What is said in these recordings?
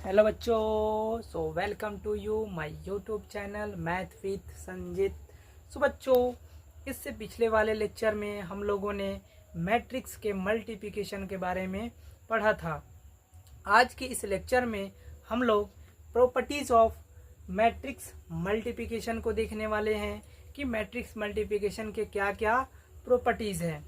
Hello बच्चों, so welcome to you my YouTube channel math with Sanjeet. So बच्चों, इससे पिछले वाले लेक्चर में हम लोगों ने मैट्रिक्स के मल्टीप्लिकेशन के बारे में पढ़ा था। आज के इस लेक्चर में हम लोग प्रॉपर्टीज ऑफ मैट्रिक्स मल्टीप्लिकेशन को देखने वाले हैं कि मैट्रिक्स मल्टीप्लिकेशन के क्या क्या प्रॉपर्टीज हैं।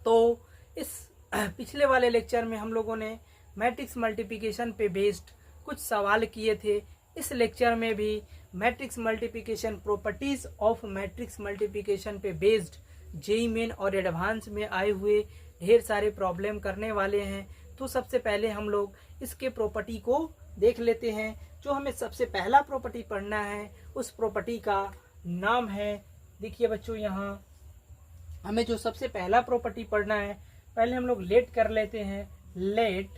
तो इस पिछले वाले लेक्चर में हम लोगों ने मैट्रिक्स मल्टीप्लिकेशन पे बेस्ड कुछ सवाल किए थे। इस लेक्चर में भी matrix multiplication properties of matrix multiplication पे बेस्ड जेईई मेन और एडवांस में आए हुए ढेर सारे प्रॉब्लम करने वाले हैं। तो सबसे पहले हम लोग इसके प्रॉपर्टी को देख लेते हैं। जो हमें सबसे पहला प्रॉपर्टी पढ़ना है उस प्रॉपर्टी का नाम है, देखिए बच्चों, यहाँ हमें जो सबसे पहला प्रॉपर्टी पढ़ना है, पहले हम लोग लेट कर लेते हैं। Let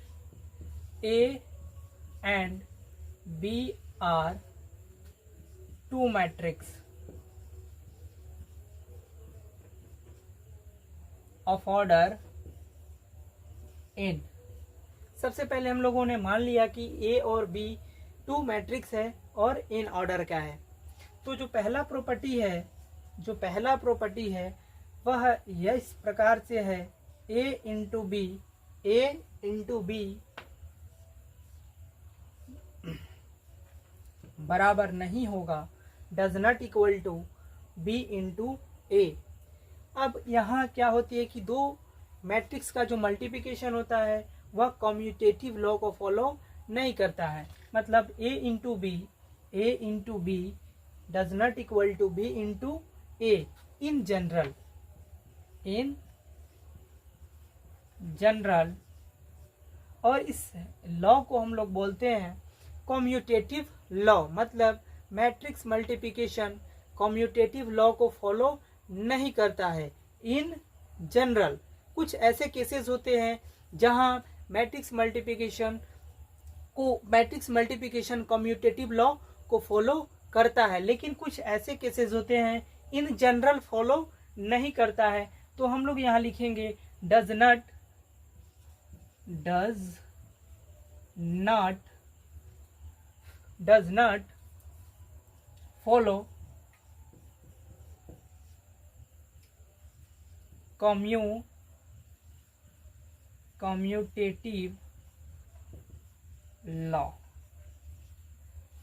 A and B are two matrix of order n। सबसे पहले हम लोगों ने मान लिया कि A और B टू मैट्रिक्स है और n ऑर्डर का है। तो जो पहला प्रॉपर्टी है वह इस प्रकार से है, A इंटू बी बराबर नहीं होगा, does not equal to B into A. अब यहाँ क्या होती है कि दो मैट्रिक्स का जो मल्टीप्लिकेशन होता है वह कम्यूटेटिव लॉ को फॉलो नहीं करता है। मतलब A into B does not equal to B into A in general. और इस लॉ को हम लोग बोलते हैं कम्यूटेटिव लॉ। मतलब मैट्रिक्स मल्टीप्लिकेशन कम्यूटेटिव लॉ को फॉलो नहीं करता है इन जनरल। कुछ ऐसे केसेस होते हैं जहां मैट्रिक्स मल्टीप्लिकेशन कम्यूटेटिव लॉ को फॉलो करता है, लेकिन कुछ ऐसे केसेस होते हैं इन जनरल फॉलो नहीं करता है। तो हम लोग यहाँ लिखेंगे does not follow commutative law.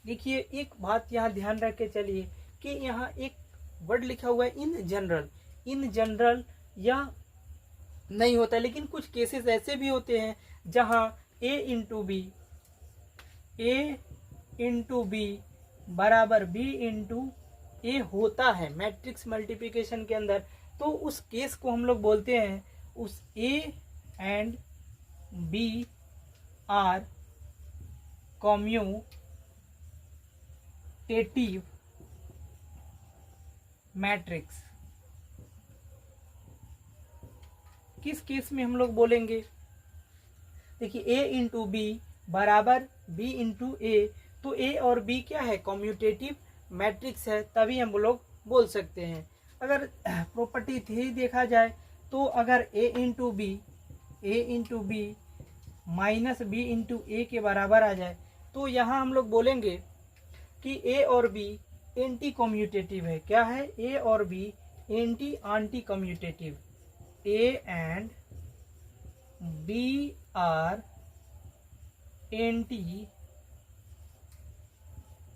देखिए, एक बात यहाँ ध्यान रख के चलिए कि यहाँ एक वर्ड लिखा हुआ है इन जनरल या नहीं होता, लेकिन कुछ केसेस ऐसे भी होते हैं जहां ए इंटू बी बराबर बी इंटू ए होता है मैट्रिक्स मल्टीप्लिकेशन के अंदर। तो उस केस को हम लोग बोलते हैं उस A and B are commutative matrix. किस केस में हम लोग बोलेंगे? देखिए, ए इंटू बी बराबर बी इंटू ए, तो ए और बी क्या है? कम्यूटेटिव मैट्रिक्स है, तभी हम लोग बोल सकते हैं। अगर प्रॉपर्टी थ्री देखा जाए तो अगर A into B minus B into A के बराबर आ जाए तो यहाँ हम लोग बोलेंगे कि ए और बी एंटी कम्यूटेटिव है। क्या है? ए और B anti commutative. A and B are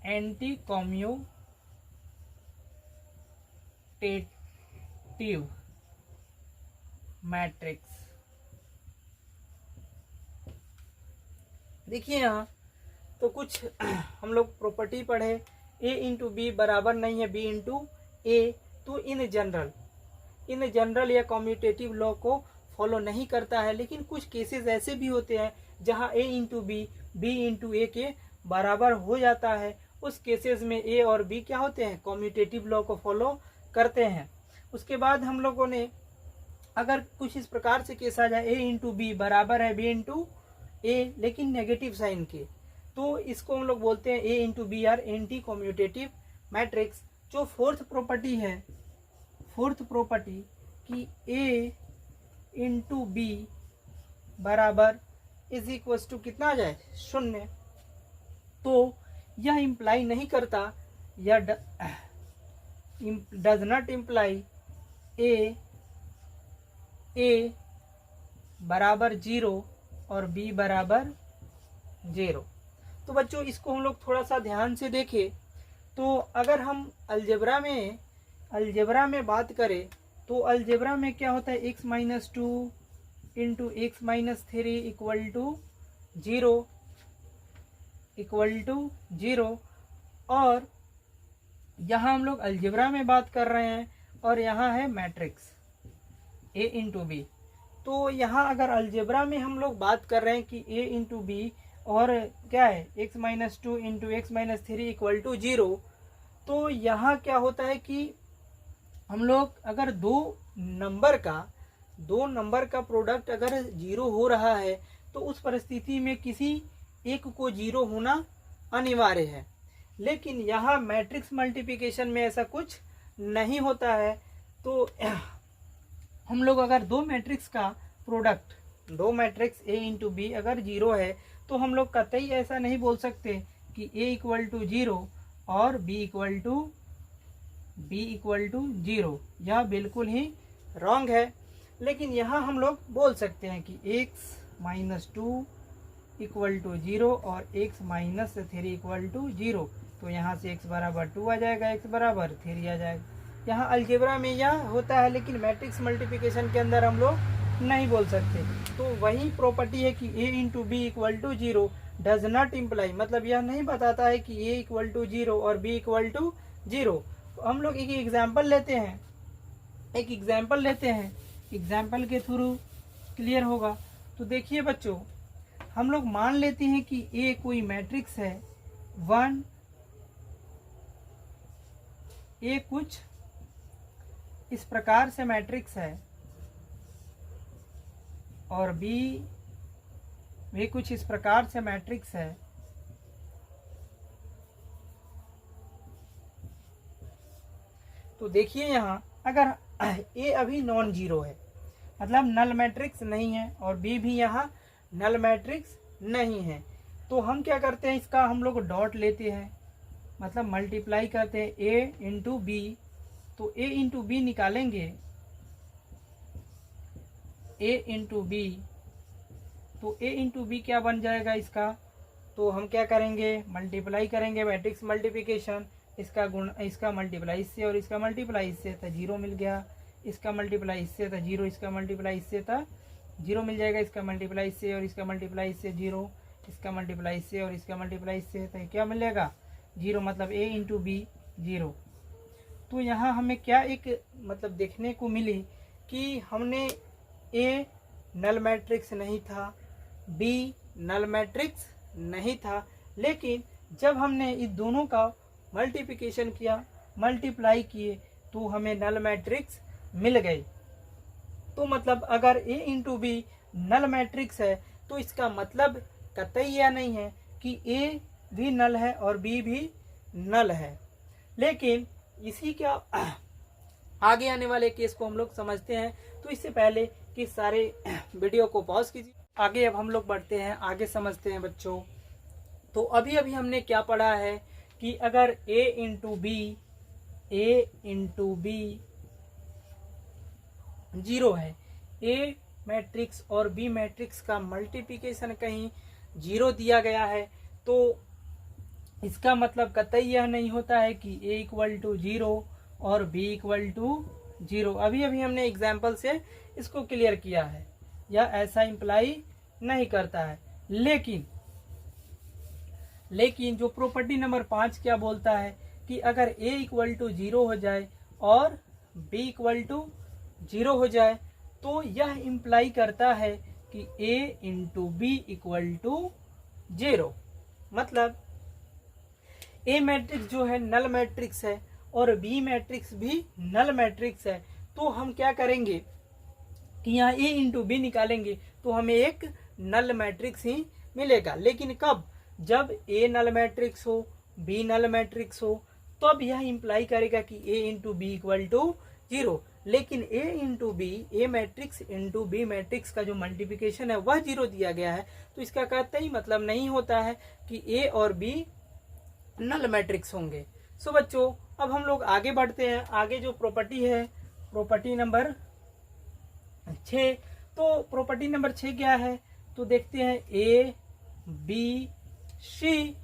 anti-commutative matrix. देखिए यहाँ तो कुछ हम लोग प्रॉपर्टी पढ़े, A इंटू बी बराबर नहीं है बी इंटू ए। तो इन जनरल या कम्यूटेटिव लॉ को फॉलो नहीं करता है, लेकिन कुछ केसेस ऐसे भी होते हैं जहां ए इंटू बी इंटू ए के बराबर हो जाता है। उस केसेस में ए और बी क्या होते हैं? कम्यूटेटिव लॉ को फॉलो करते हैं। उसके बाद हम लोगों ने अगर कुछ इस प्रकार से केस आ जाए, ए इंटू बी बराबर है बी इंटू ए लेकिन नेगेटिव साइन के, तो इसको हम लोग बोलते हैं A into B are anti commutative matrix. जो फोर्थ प्रॉपर्टी कि ए इंटू बी बराबर इज इक्वल टू कितना आ जाए? 0। तो यह इम्प्लाई नहीं करता, यह डज नॉट इम्प्लाई ए बराबर 0 और बी बराबर 0। तो बच्चों इसको हम लोग थोड़ा सा ध्यान से देखें तो अगर हम अलजेब्रा में बात करें तो अलजेब्रा में क्या होता है, x minus 2 into x minus 3 equal to 0 और यहाँ हम लोग अलजेब्रा में बात कर रहे हैं और यहाँ है मैट्रिक्स a इंटू बी। तो यहाँ अगर अलजेब्रा में हम लोग बात कर रहे हैं कि a इंटू बी और क्या है x minus 2 into x minus 3 equal to 0, तो यहाँ क्या होता है कि हम लोग अगर दो नंबर का प्रोडक्ट अगर 0 हो रहा है तो उस परिस्थिति में किसी एक को 0 होना अनिवार्य है। लेकिन यहाँ मैट्रिक्स मल्टीप्लिकेशन में ऐसा कुछ नहीं होता है। तो हम लोग अगर दो मैट्रिक्स का प्रोडक्ट, दो मैट्रिक्स A इंटू बी अगर 0 है तो हम लोग कतई ऐसा नहीं बोल सकते कि A इक्वल टू 0 और B इक्वल टू 0। यह बिल्कुल ही रॉन्ग है। लेकिन यहाँ हम लोग बोल सकते हैं कि x माइनस 2 इक्वल टू 0 और x माइनस 3 इक्वल टू 0। तो यहाँ से x बराबर 2 आ जाएगा, x बराबर 3 आ जाएगा। यहाँ अलजेब्रा में यह होता है लेकिन मैट्रिक्स मल्टीप्लिकेशन के अंदर हम लोग नहीं बोल सकते। तो वही प्रॉपर्टी है कि a into B equal to 0 does not imply, मतलब यह नहीं बताता है कि a इक्वल टू 0 और b इक्वल टू 0। हम लोग एक एग्जाम्पल लेते हैं, एग्जाम्पल के थ्रू क्लियर होगा। तो देखिए बच्चों, हम लोग मान लेते हैं कि A कोई मैट्रिक्स है 1, A कुछ इस प्रकार से मैट्रिक्स है और B भी कुछ इस प्रकार से मैट्रिक्स है। तो देखिए यहाँ अगर A अभी नॉन जीरो है, मतलब नल मैट्रिक्स नहीं है, और B भी यहाँ नल मैट्रिक्स नहीं है, तो हम क्या करते हैं, इसका हम लोग डॉट लेते हैं, मतलब मल्टीप्लाई करते हैं A इंटू बी। तो A इंटू बी निकालेंगे, A इंटू बी, तो A इंटू बी क्या बन जाएगा इसका, तो हम क्या करेंगे, मल्टीप्लाई करेंगे, मैट्रिक्स मल्टीप्लिकेशन, इसका गुण, इसका मल्टीप्लाई इससे और इसका मल्टीप्लाई इससे, तो 0 मिल गया। इसका मल्टीप्लाई इससे तो 0, इसका मल्टीप्लाई इससे तो 0 मिल जाएगा। इसका मल्टीप्लाई इससे और इसका मल्टीप्लाई इससे 0, इसका मल्टीप्लाई इससे और इसका मल्टीप्लाई इससे, तो क्या मिलेगा 0, मतलब A इंटू बी 0। तो यहाँ हमें क्या एक मतलब देखने को मिली कि हमने A नल मैट्रिक्स नहीं था, B नल मैट्रिक्स नहीं था, लेकिन जब हमने इस दोनों का मल्टीप्लिकेशन किया, मल्टीप्लाई किए, तो हमें नल मैट्रिक्स मिल गई। तो मतलब अगर A into B null matrix है तो इसका मतलब कतई यह नहीं है कि A भी नल है और B भी नल है। लेकिन इसी के आगे आने वाले केस को हम लोग समझते हैं। तो इससे पहले कि सारे वीडियो को पॉज कीजिए, आगे अब हम लोग बढ़ते हैं, आगे समझते हैं बच्चों। तो अभी हमने क्या पढ़ा है कि अगर A इंटू बी 0 है, A मैट्रिक्स और B मैट्रिक्स का मल्टीप्लिकेशन कहीं 0 दिया गया है, तो इसका मतलब कतई यह नहीं होता है कि A इक्वल टू 0 और B इक्वल टू 0। अभी हमने एग्जाम्पल से इसको क्लियर किया है, यह ऐसा इम्प्लाई नहीं करता है। लेकिन जो प्रॉपर्टी नंबर 5 क्या बोलता है कि अगर A इक्वल टू 0 हो जाए और B इक्वल टू 0 हो जाए, तो यह इम्प्लाई करता है कि A into B equal to 0। मतलब A मैट्रिक्स जो है नल मैट्रिक्स है और B मैट्रिक्स भी नल मैट्रिक्स है। तो हम क्या करेंगे कि यहाँ A इंटू बी निकालेंगे तो हमें एक नल मैट्रिक्स ही मिलेगा। लेकिन कब, जब A नल मैट्रिक्स हो, B नल मैट्रिक्स हो, तब यह इम्प्लाई करेगा कि A into B equal to 0। लेकिन A into B, A matrix into B matrix का जो मल्टीप्लिकेशन है वह 0 दिया गया है, तो इसका कतई मतलब नहीं होता है कि ए और बी नल मैट्रिक्स होंगे। सो बच्चों अब हम लोग आगे बढ़ते हैं। आगे जो प्रॉपर्टी है, प्रॉपर्टी नंबर 6। तो प्रॉपर्टी नंबर 6 क्या है, तो देखते हैं ए बी सी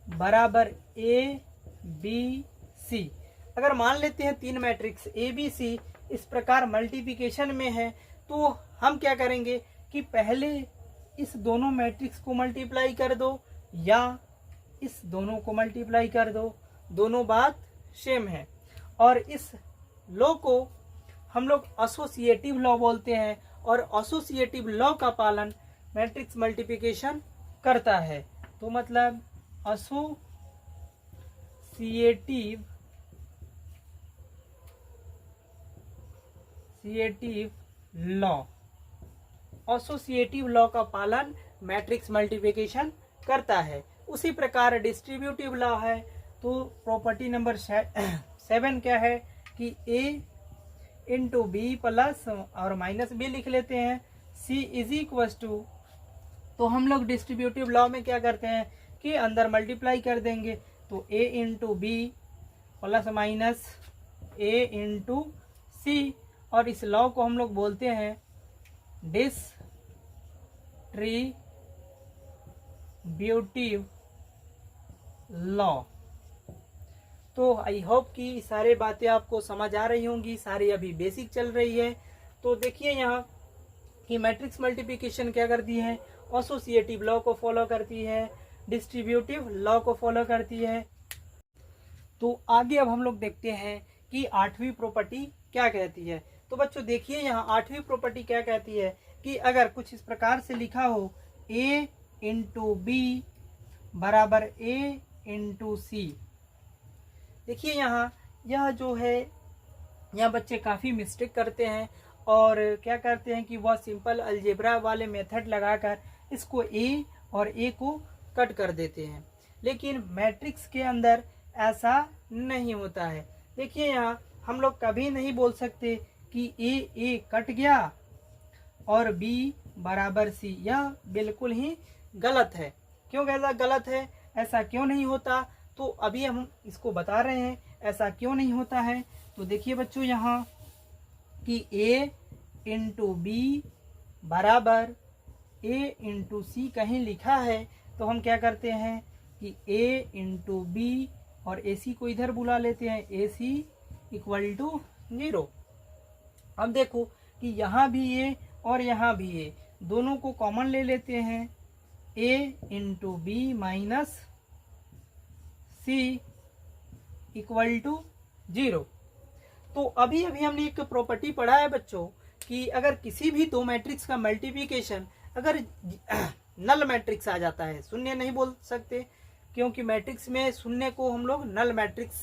बराबर ए बी सी। अगर मान लेते हैं तीन मैट्रिक्स ए बी सी इस प्रकार मल्टीप्लिकेशन में है, तो हम क्या करेंगे कि पहले इस दोनों मैट्रिक्स को मल्टीप्लाई कर दो या इस दोनों को मल्टीप्लाई कर दो, दोनों बात सेम है। और इस लॉ को हम लोग एसोसिएटिव लॉ बोलते हैं, और एसोसिएटिव लॉ का पालन मैट्रिक्स मल्टीप्लिकेशन करता है। तो मतलब एसोसिएटिव लॉ, एसोसिएटिव लॉ का पालन मैट्रिक्स मल्टीप्लिकेशन करता है। उसी प्रकार डिस्ट्रीब्यूटिव लॉ है। तो प्रॉपर्टी नंबर 7 क्या है कि ए इंटू बी प्लस और माइनस बी लिख लेते हैं, सी इज इक्वल टू, तो हम लोग डिस्ट्रीब्यूटिव लॉ में क्या करते हैं कि अंदर मल्टीप्लाई कर देंगे, तो ए इंटू बी प्लस माइनस ए इंटू सी, और इस लॉ को हम लोग बोलते हैं डिस्ट्रीब्यूटिव लॉ। तो आई होप कि सारे बातें आपको समझ आ रही होंगी, सारी अभी बेसिक चल रही है। तो देखिए यहाँ कि मैट्रिक्स मल्टीप्लिकेशन क्या करती है, एसोसिएटिव लॉ को फॉलो करती है, डिस्ट्रीब्यूटिव लॉ को फॉलो करती है। तो आगे अब हम लोग देखते हैं कि 8वीं प्रॉपर्टी क्या कहती है। तो बच्चों देखिए यहाँ 8वीं प्रॉपर्टी क्या कहती है कि अगर कुछ इस प्रकार से लिखा हो a इंटू बी बराबर a इंटू सी। देखिए यहाँ यह जो है, यहाँ बच्चे काफ़ी मिस्टेक करते हैं और क्या करते हैं कि वह सिंपल अलजेब्रा वाले मेथड लगाकर इसको a और a को कट कर देते हैं, लेकिन मैट्रिक्स के अंदर ऐसा नहीं होता है। देखिए यहाँ हम लोग कभी नहीं बोल सकते कि a कट गया और b बराबर c, यह बिल्कुल ही गलत है। क्यों गलत है, ऐसा क्यों नहीं होता, तो अभी हम इसको बता रहे हैं ऐसा क्यों नहीं होता है। तो देखिए बच्चों यहाँ कि a इंटू बी बराबर a इंटू सी कहीं लिखा है, तो हम क्या करते हैं कि a इंटू बी और AC को इधर बुला लेते हैं, AC इक्वल टू 0। अब देखो कि यहाँ भी a और यहाँ भी a, दोनों को कॉमन ले लेते हैं, a into B minus C equal to 0। तो अभी हमने एक प्रॉपर्टी पढ़ा है बच्चों कि अगर किसी भी दो मैट्रिक्स का मल्टीप्लिकेशन अगर नल मैट्रिक्स आ जाता है, शून्य नहीं बोल सकते क्योंकि मैट्रिक्स में शून्य को हम लोग नल मैट्रिक्स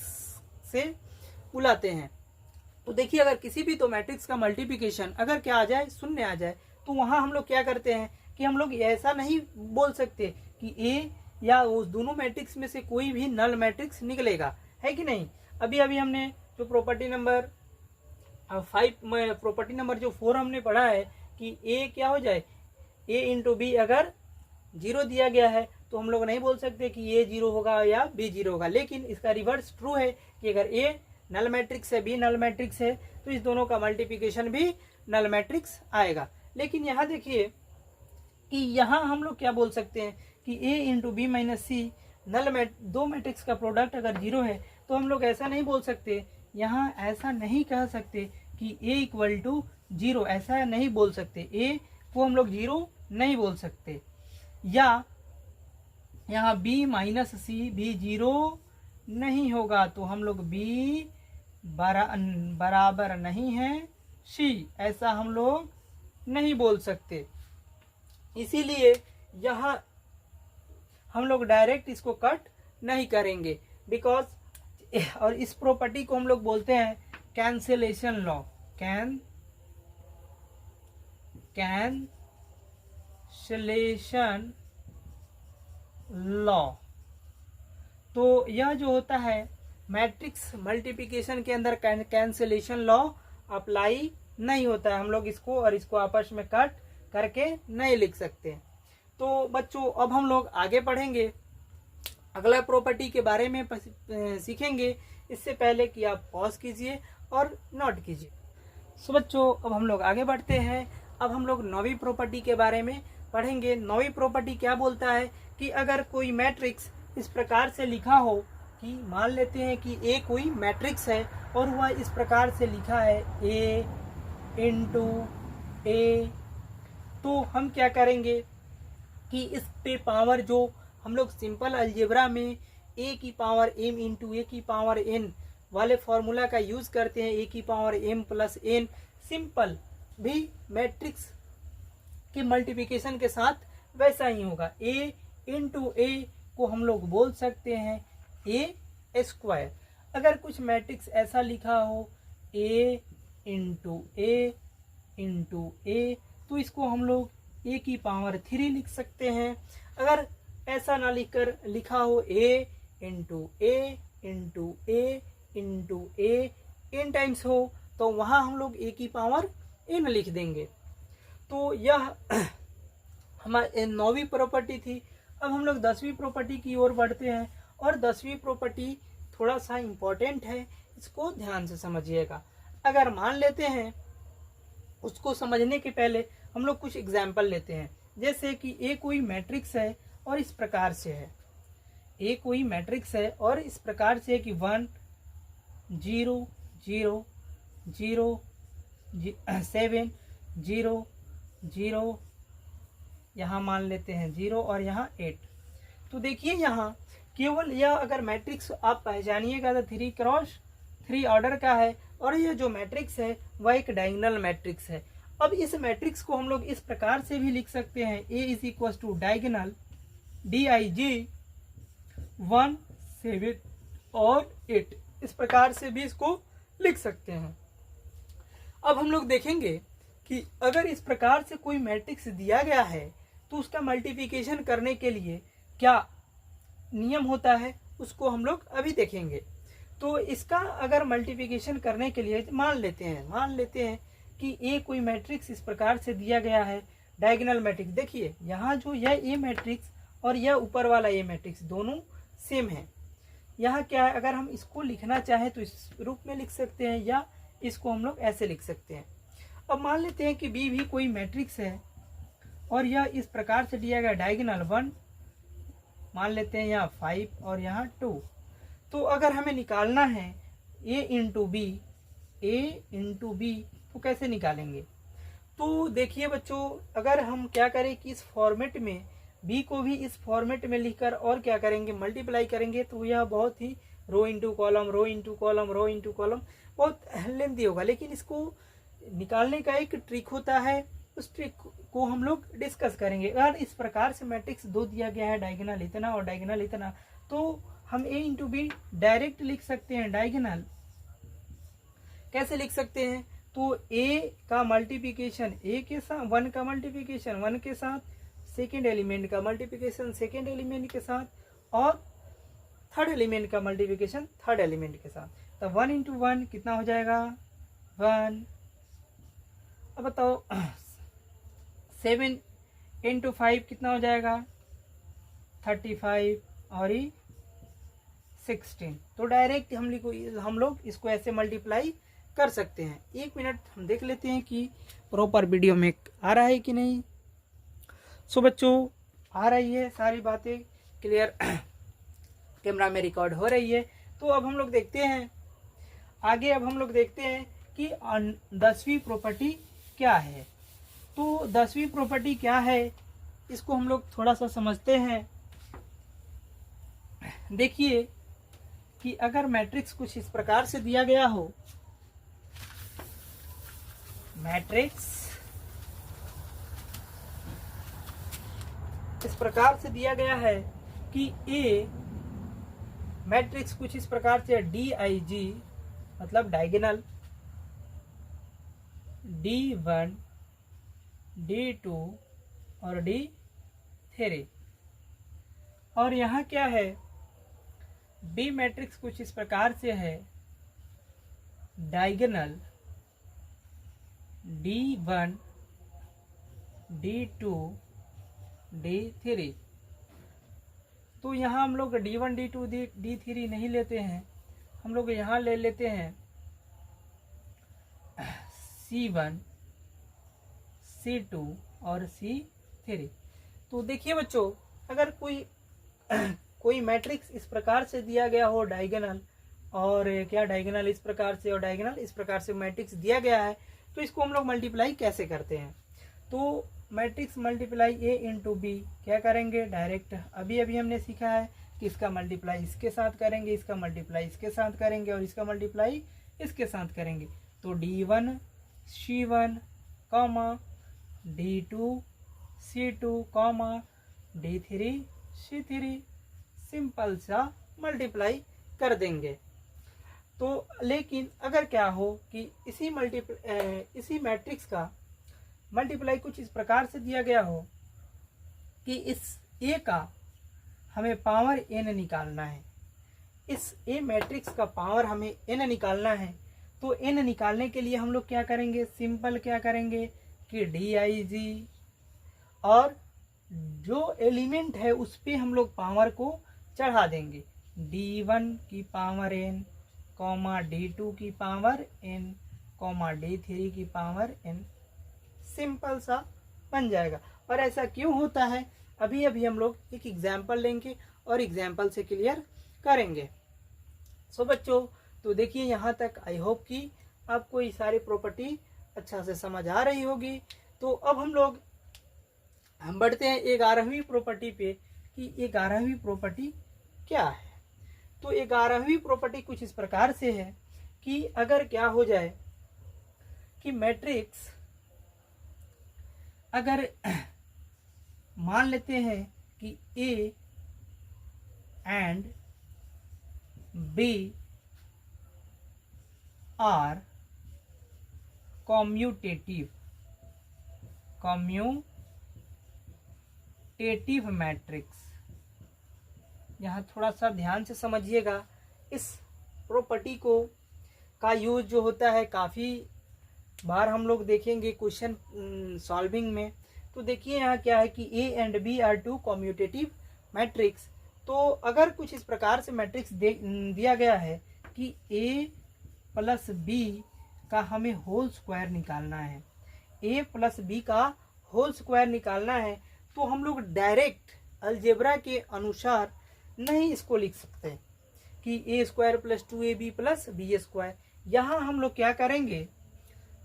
से बुलाते हैं। तो देखिए अगर किसी भी दो मैट्रिक्स का मल्टीप्लिकेशन अगर क्या आ जाए, शून्य आ जाए, तो वहाँ हम लोग क्या करते हैं कि हम लोग ऐसा नहीं बोल सकते कि A या उस दोनों मैट्रिक्स में से कोई भी नल मैट्रिक्स निकलेगा, है कि नहीं। अभी हमने जो प्रॉपर्टी नंबर 4 हमने पढ़ा है कि A क्या हो जाए, A इंटू बी अगर 0 दिया गया है तो हम लोग नहीं बोल सकते कि A 0 होगा या B 0 होगा, लेकिन इसका रिवर्स ट्रू है कि अगर A नल मैट्रिक्स है, B नल मैट्रिक्स है, तो इस दोनों का मल्टीप्लिकेशन भी नल मैट्रिक्स आएगा। लेकिन यहाँ देखिए कि यहाँ हम लोग क्या बोल सकते हैं कि A इंटू बी माइनस सी दो मैट्रिक्स का प्रोडक्ट अगर 0 है, तो हम लोग ऐसा नहीं बोल सकते, यहाँ ऐसा नहीं कह सकते कि A इक्वल टू 0, ऐसा नहीं बोल सकते, A को हम लोग 0 नहीं बोल सकते, या यहाँ B माइनस सी भी 0 नहीं होगा, तो हम लोग B बराबर नहीं है C, ऐसा हम लोग नहीं बोल सकते। इसीलिए यहाँ हम लोग डायरेक्ट इसको कट नहीं करेंगे, बिकॉज, और इस प्रॉपर्टी को हम लोग बोलते हैं कैंसिलेशन लॉ, कैंसिलेशन लॉ। तो यह जो होता है मैट्रिक्स मल्टीप्लिकेशन के अंदर कैंसिलेशन लॉ अप्लाई नहीं होता है। हम लोग इसको और इसको आपस में कट करके नहीं लिख सकते। तो बच्चों अब हम लोग आगे पढ़ेंगे, अगला प्रॉपर्टी के बारे में सीखेंगे। इससे पहले कि आप पॉज कीजिए और नोट कीजिए। सो बच्चों अब हम लोग आगे बढ़ते हैं। अब हम लोग नौवीं प्रॉपर्टी के बारे में पढ़ेंगे। नौवीं प्रॉपर्टी क्या बोलता है कि अगर कोई मैट्रिक्स इस प्रकार से लिखा हो कि मान लेते हैं कि ए कोई मैट्रिक्स है और वह इस प्रकार से लिखा है ए इंटू ए, तो हम क्या करेंगे कि इस पे पावर जो हम लोग सिंपल अलजेब्रा में ए की पावर एम इंटू ए की पावर एन वाले फॉर्मूला का यूज करते हैं, ए की power M plus N, simple भी मैट्रिक्स के मल्टीप्लिकेशन के साथ वैसा ही होगा। ए इंटू ए को हम लोग बोल सकते हैं ए स्क्वायर। अगर कुछ मैट्रिक्स ऐसा लिखा हो ए इंटू ए इंटू ए, तो इसको हम लोग ए की पावर 3 लिख सकते हैं। अगर ऐसा ना लिखकर लिखा हो ए into A into A into A N times हो, तो वहाँ हम लोग ए की पावर एन लिख देंगे। तो यह हमारी 9वीं प्रॉपर्टी थी। अब हम लोग 10वीं प्रॉपर्टी की ओर बढ़ते हैं और 10वीं प्रॉपर्टी थोड़ा सा इम्पोर्टेंट है, इसको ध्यान से समझिएगा। अगर मान लेते हैं, उसको समझने के पहले हम लोग कुछ एग्जाम्पल लेते हैं। जैसे कि ए कोई मैट्रिक्स है और इस प्रकार से है, ए कोई मैट्रिक्स है और इस प्रकार से है कि 1 0 0 0 7 0 0, यहाँ मान लेते हैं 0 और यहाँ 8। तो देखिए यहाँ केवल यह अगर मैट्रिक्स आप पहचानिएगा तो 3 क्रॉस 3 ऑर्डर का है और यह जो मैट्रिक्स है वह एक डायगोनल मैट्रिक्स है। अब इस मैट्रिक्स को हम लोग इस प्रकार से भी लिख सकते हैं, A is equal to diagonal DIG 1 7 और 8, इस प्रकार से भी इसको लिख सकते हैं। अब हम लोग देखेंगे कि अगर इस प्रकार से कोई मैट्रिक्स दिया गया है तो उसका मल्टीप्लिकेशन करने के लिए क्या नियम होता है, उसको हम लोग अभी देखेंगे। तो इसका अगर मल्टीप्लिकेशन करने के लिए मान लेते हैं कि ए कोई मैट्रिक्स इस प्रकार से दिया गया है, डायगोनल मैट्रिक्स। देखिए यहाँ जो यह ए मैट्रिक्स और यह ऊपर वाला ए मैट्रिक्स दोनों सेम है। यहाँ क्या है, अगर हम इसको लिखना चाहें तो इस रूप में लिख सकते हैं या इसको हम लोग ऐसे लिख सकते हैं। अब मान लेते हैं कि बी भी कोई मैट्रिक्स है और यह इस प्रकार से दिया गया डायगोनल 1, मान लेते हैं यहाँ 5 और यहाँ 2। तो अगर हमें निकालना है ए इंटू बी तो कैसे निकालेंगे? तो देखिए बच्चों, अगर हम क्या करें कि इस फॉर्मेट में बी को भी इस फॉर्मेट में लिखकर और क्या करेंगे, मल्टीप्लाई करेंगे, तो यह बहुत ही row into column row into column row into column बहुत लेंथी होगा। लेकिन इसको निकालने का एक ट्रिक होता है, उस ट्रिक को हम लोग डिस्कस करेंगे। अगर इस प्रकार से मैट्रिक्स 2 दिया गया है, डायगोनल इतना और डायगोनल इतना, तो हम ए इंटू बी डायरेक्ट लिख सकते हैं। डायगोनल कैसे लिख सकते हैं? तो ए का मल्टीप्लिकेशन ए के साथ, 1 का मल्टीप्लिकेशन 1 के साथ, सेकेंड एलिमेंट का मल्टीप्लिकेशन सेकेंड एलिमेंट के साथ और थर्ड एलिमेंट का मल्टीप्लिकेशन थर्ड एलिमेंट के साथ। तो 1 इंटू 1 कितना हो जाएगा 1। अब बताओ 7 इंटू 5 कितना हो जाएगा 35 और ये 16। तो डायरेक्ट हम लोग इसको ऐसे मल्टीप्लाई कर सकते हैं। 1 मिनट हम देख लेते हैं कि प्रॉपर वीडियो में आ रहा है कि नहीं। सो बच्चों आ रही है, सारी बातें क्लियर कैमरा में रिकॉर्ड हो रही है। तो अब हम लोग देखते हैं आगे। अब हम लोग देखते हैं कि 10वीं प्रॉपर्टी क्या है। तो 10वीं प्रॉपर्टी क्या है, इसको हम लोग थोड़ा सा समझते हैं। देखिए कि अगर मैट्रिक्स कुछ इस प्रकार से दिया गया हो, मैट्रिक्स इस प्रकार से दिया गया है कि ए मैट्रिक्स कुछ इस प्रकार से DIG मतलब डायगोनल D1 D2 और D3, और यहाँ क्या है बी मैट्रिक्स कुछ इस प्रकार से है, डायगोनल D1 D2 D3। तो यहाँ हम लोग D1 D2 D3 नहीं लेते हैं, हम लोग यहाँ ले लेते हैं C1 C2 और C3। तो देखिए बच्चों, अगर कोई मैट्रिक्स इस प्रकार से दिया गया हो डायगोनल, और क्या डायगोनल इस प्रकार से और डायगोनल इस प्रकार से मैट्रिक्स दिया गया है, तो इसको हम लोग मल्टीप्लाई कैसे करते हैं। तो मैट्रिक्स मल्टीप्लाई ए इंटू बी क्या करेंगे, डायरेक्ट अभी अभी हमने सीखा है कि इसका मल्टीप्लाई इसके साथ करेंगे, इसका मल्टीप्लाई इसके साथ करेंगे और इसका मल्टीप्लाई इसके साथ करेंगे। तो D1 C1 comma D2 C2 comma D3 C3, simple सा मल्टीप्लाई कर देंगे। तो लेकिन अगर क्या हो कि इसी मैट्रिक्स का मल्टीप्लाई कुछ इस प्रकार से दिया गया हो कि इस ए का हमें पावर n निकालना है, इस ए मैट्रिक्स का पावर हमें n निकालना है। तो n निकालने के लिए हम लोग क्या करेंगे, सिंपल क्या करेंगे कि DIG और जो एलिमेंट है उस पे हम लोग पावर को चढ़ा देंगे। D1 की पावर n कॉमा D2 की पावर n कॉमा D3 की पावर n, सिंपल सा बन जाएगा। और ऐसा क्यों होता है, अभी अभी हम लोग एक एग्जाम्पल लेंगे और एग्जाम्पल से क्लियर करेंगे। सो बच्चों, तो देखिए यहाँ तक आई होप कि आपको ये सारी प्रॉपर्टी अच्छा से समझ आ रही होगी। तो अब हम बढ़ते हैं 11वीं प्रॉपर्टी पे कि 11वीं प्रॉपर्टी क्या है। तो 11वीं प्रॉपर्टी कुछ इस प्रकार से है कि अगर क्या हो जाए कि मैट्रिक्स अगर मान लेते हैं कि A and B are commutative matrix. यहाँ थोड़ा सा ध्यान से समझिएगा, इस प्रॉपर्टी को का यूज जो होता है काफ़ी बार हम लोग देखेंगे क्वेश्चन सॉल्विंग में। तो देखिए यहाँ क्या है कि A and B are two commutative matrix. तो अगर कुछ इस प्रकार से मैट्रिक्स दिया गया है कि A प्लस B का हमें होल स्क्वायर निकालना है, A प्लस B का होल स्क्वायर निकालना है, तो हम लोग डायरेक्ट अलजेब्रा के अनुसार नहीं इसको लिख सकते कि A square plus 2AB plus B square. यहाँ हम लोग क्या करेंगे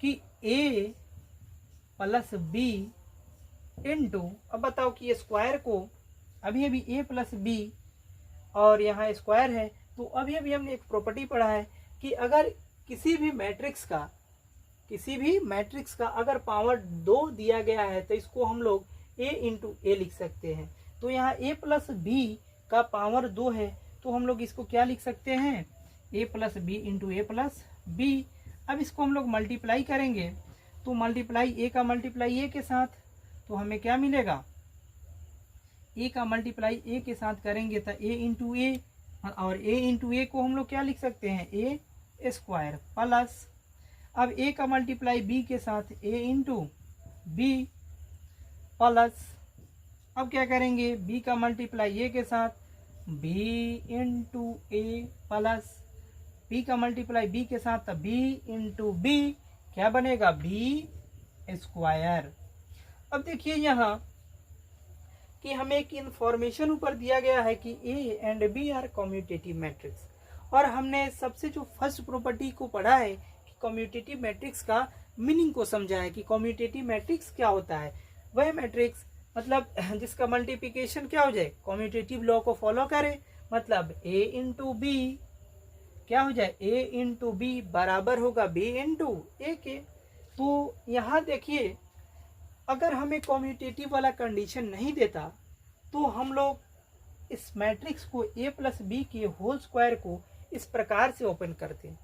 कि A प्लस B इंटू, अब बताओ कि ये स्क्वायर को अभी अभी A प्लस B और यहाँ स्क्वायर है, तो अभी अभी हमने एक प्रॉपर्टी पढ़ा है कि अगर किसी भी मैट्रिक्स का अगर पावर 2 दिया गया है तो इसको हम लोग A इंटू ए लिख सकते हैं। तो यहाँ A प्लस B का पावर 2 है, तो हम लोग इसको क्या लिख सकते हैं, A plus B into A plus B। अब इसको हम लोग मल्टीप्लाई करेंगे, तो मल्टीप्लाई A का मल्टीप्लाई A के साथ, तो हमें क्या मिलेगा, A का मल्टीप्लाई A के साथ करेंगे तो A इंटू ए, और A इंटू ए को हम लोग क्या लिख सकते हैं, A स्क्वायर प्लस, अब A का मल्टीप्लाई B के साथ A इंटू B प्लस, अब क्या करेंगे B का मल्टीप्लाई A के साथ B इंटू ए प्लस, B का मल्टीप्लाई B के साथ B इंटू B, क्या बनेगा B स्क्वायर। अब देखिए यहाँ कि हमें एक इंफॉर्मेशन ऊपर दिया गया है कि A and B are commutative matrix, और हमने सबसे जो फर्स्ट प्रॉपर्टी को पढ़ा है कि कम्यूटेटिव मैट्रिक्स का मीनिंग को समझा है कि कम्यूटेटिव मैट्रिक्स क्या होता है। वह मैट्रिक्स मतलब जिसका मल्टीप्लिकेशन क्या हो जाए, कम्यूटेटिव लॉ को फॉलो करे, मतलब A इंटू बी क्या हो जाए, A इंटू बी बराबर होगा B इंटू ए के। तो यहाँ देखिए अगर हमें कम्यूटेटिव वाला कंडीशन नहीं देता तो हम लोग इस मैट्रिक्स को A प्लस बी के होल स्क्वायर को इस प्रकार से ओपन करते हैं,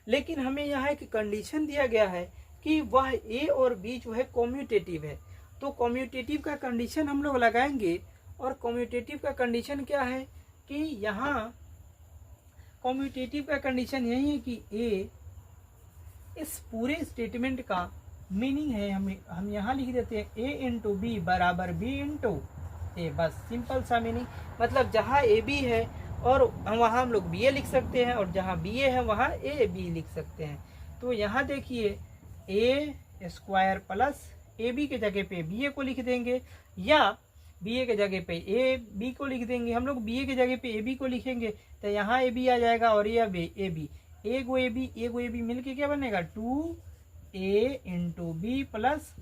लेकिन हमें यहाँ एक कंडीशन दिया गया है कि वह A और B जो है कम्यूटेटिव है। तो कम्यूटेटिव का कंडीशन हम लोग लगाएंगे, और कम्यूटेटिव का कंडीशन क्या है कि यहाँ कम्यूटेटिव का कंडीशन यही है कि A इस पूरे स्टेटमेंट का मीनिंग है हम यहाँ लिख देते हैं ए इंटू बी बराबर बी इंटू ए, बस सिंपल सा मीनिंग। मतलब जहाँ ए बी है और वहाँ हम लोग बी ए लिख सकते हैं, और जहाँ बी ए है वहाँ ए बी लिख सकते हैं। तो यहाँ देखिए ए स्क्वायर प्लस ए बी के जगह पे बी ए को लिख देंगे, या बी ए के जगह पे ए बी को लिख देंगे। हम लोग बी ए के जगह पे ए बी को लिखेंगे तो यहाँ ए बी आ जाएगा, और ये A B A go A B मिल के क्या बनेगा 2a into B plus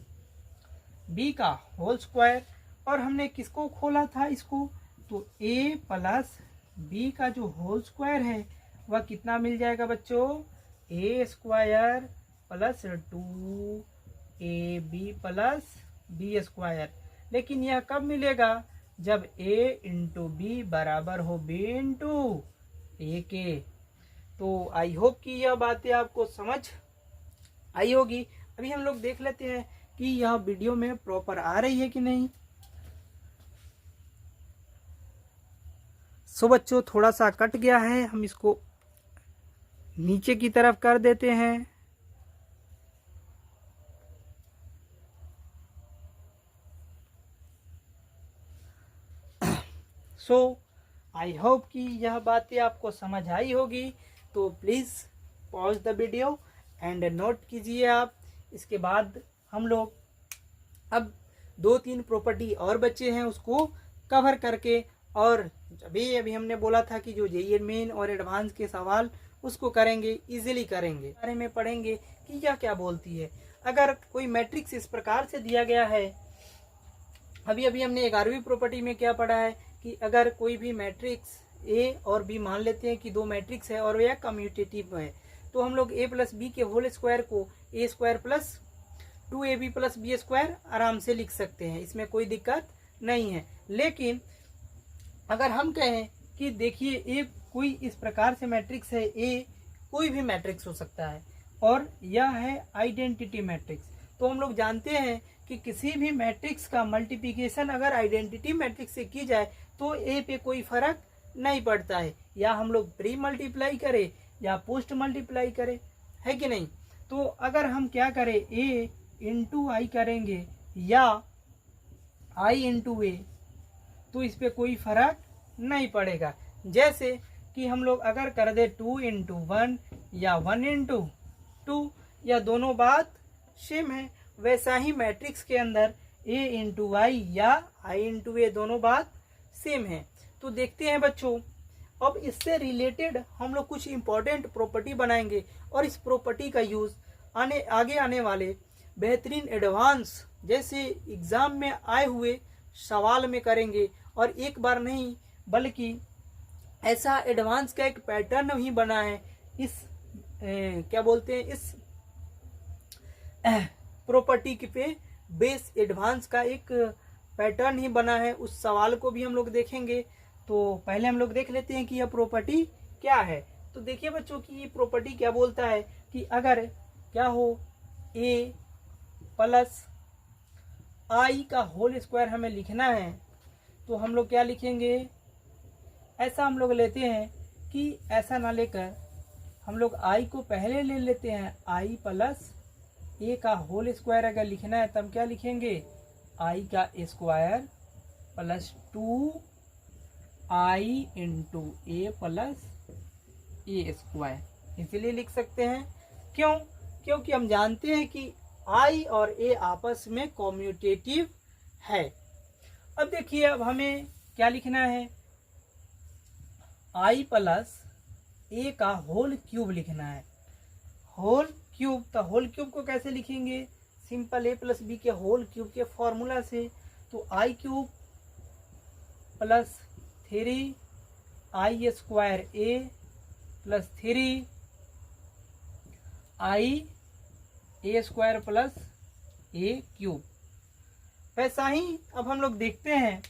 B का होल स्क्वायर। और हमने किसको खोला था इसको, तो a प्लस बी का जो होल स्क्वायर है वह कितना मिल जाएगा बच्चों, a square plus 2ab plus B square. लेकिन यह कब मिलेगा, जब a इंटू बी बराबर हो b इंटू ए के। तो आई होप कि यह बातें आपको समझ आई होगी। अभी हम लोग देख लेते हैं कि यह वीडियो में प्रॉपर आ रही है कि नहीं। सो बच्चों थोड़ा सा कट गया है, हम इसको नीचे की तरफ कर देते हैं। सो आई होप कि यह बातें आपको समझ आई होगी। तो please pause the video and note कीजिए आप। इसके बाद हम लोग अब 2-3 प्रॉपर्टी और बचे हैं उसको कवर करके, और अभी हमने बोला था कि जो जेईई मेन और एडवांस के सवाल उसको करेंगे, इजीली करेंगे। बारे में पढ़ेंगे कि यह क्या बोलती है। अगर कोई मैट्रिक्स इस प्रकार से दिया गया है, अभी हमने 11वीं प्रॉपर्टी में क्या पढ़ा है कि अगर कोई भी मैट्रिक्स ए और बी मान लेते हैं कि दो मैट्रिक्स है और यह कम्यूटेटिव है, तो हम लोग ए प्लस बी के होल स्क्वायर को A square plus 2ab plus B square आराम से लिख सकते हैं, इसमें कोई दिक्कत नहीं है। लेकिन अगर हम कहें कि देखिए ए कोई इस प्रकार से मैट्रिक्स है, ए कोई भी मैट्रिक्स हो सकता है और यह है आइडेंटिटी मैट्रिक्स, तो हम लोग जानते हैं कि किसी भी मैट्रिक्स का मल्टीप्लिकेशन अगर आइडेंटिटी मैट्रिक्स से की जाए तो ए पे कोई फर्क नहीं पड़ता है, या हम लोग प्री मल्टीप्लाई करें या पोस्ट मल्टीप्लाई करें, है कि नहीं। तो अगर हम क्या करें, ए इंटू आई करेंगे या आई इंटू ए, तो इस पे कोई फर्क नहीं पड़ेगा। जैसे कि हम लोग अगर कर दे 2 इंटू 1 या 1 इंटू 2, या दोनों बात सेम है, वैसा ही मैट्रिक्स के अंदर ए इंटू आई या आई इंटू ए दोनों बात सेम है। तो देखते हैं बच्चों, अब इससे रिलेटेड हम लोग कुछ इंपॉर्टेंट प्रॉपर्टी बनाएंगे, और इस प्रॉपर्टी का यूज़ आगे आने वाले बेहतरीन एडवांस जैसे एग्ज़ाम में आए हुए सवाल में करेंगे। और एक बार नहीं बल्कि ऐसा एडवांस का एक पैटर्न ही बना है इस क्या बोलते हैं, इस प्रॉपर्टी पे बेस एडवांस का एक पैटर्न ही बना है। उस सवाल को भी हम लोग देखेंगे। तो पहले हम लोग देख लेते हैं कि यह प्रॉपर्टी क्या है। तो देखिए बच्चों कि ये प्रॉपर्टी क्या बोलता है कि अगर क्या हो ए प्लस आई का होल स्क्वायर हमें लिखना है, तो हम लोग क्या लिखेंगे, ऐसा हम लोग लेते हैं कि ऐसा ना लेकर हम लोग आई को पहले ले लेते हैं, आई प्लस ए का होल स्क्वायर अगर लिखना है तब क्या लिखेंगे, आई का स्क्वायर प्लस 2i इंटू ए प्लस ए स्क्वायर इसलिए लिख सकते हैं। क्यों? क्योंकि हम जानते हैं कि आई और ए आपस में कम्यूटेटिव है। अब देखिए, अब हमें क्या लिखना है, आई प्लस ए का होल क्यूब लिखना है। होल क्यूब, तो होल क्यूब को कैसे लिखेंगे, सिंपल ए प्लस बी के होल क्यूब के फॉर्मूला से। तो आई क्यूब प्लस 3i स्क्वायर ए प्लस 3i ए स्क्वायर प्लस ए क्यूब। वैसा ही अब हम लोग देखते हैं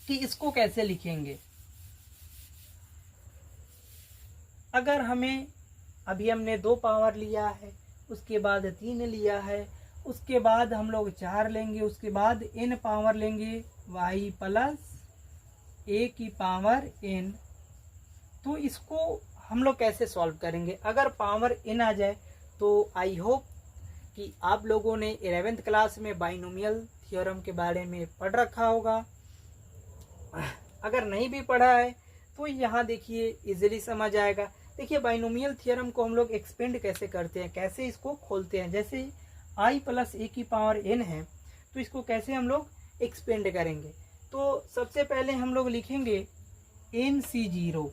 कि इसको कैसे लिखेंगे। अगर हमें अभी हमने 2 पावर लिया है, उसके बाद 3 लिया है, उसके बाद हम लोग 4 लेंगे, उसके बाद n पावर लेंगे y प्लस a की पावर n। तो इसको हम लोग कैसे सॉल्व करेंगे, अगर पावर n आ जाए तो आई होप कि आप लोगों ने 11th क्लास में बाइनोमियल थ्योरम के बारे में पढ़ रखा होगा। अगर नहीं भी पढ़ा है तो यहाँ देखिए इजीली समझ आएगा। देखिए बाइनोमियल थ्योरम को हम लोग एक्सपेंड कैसे करते हैं, कैसे इसको खोलते हैं। जैसे i प्लस ए की पावर n है तो इसको कैसे हम लोग एक्सपेंड करेंगे। तो सबसे पहले हम लोग लिखेंगे NC0,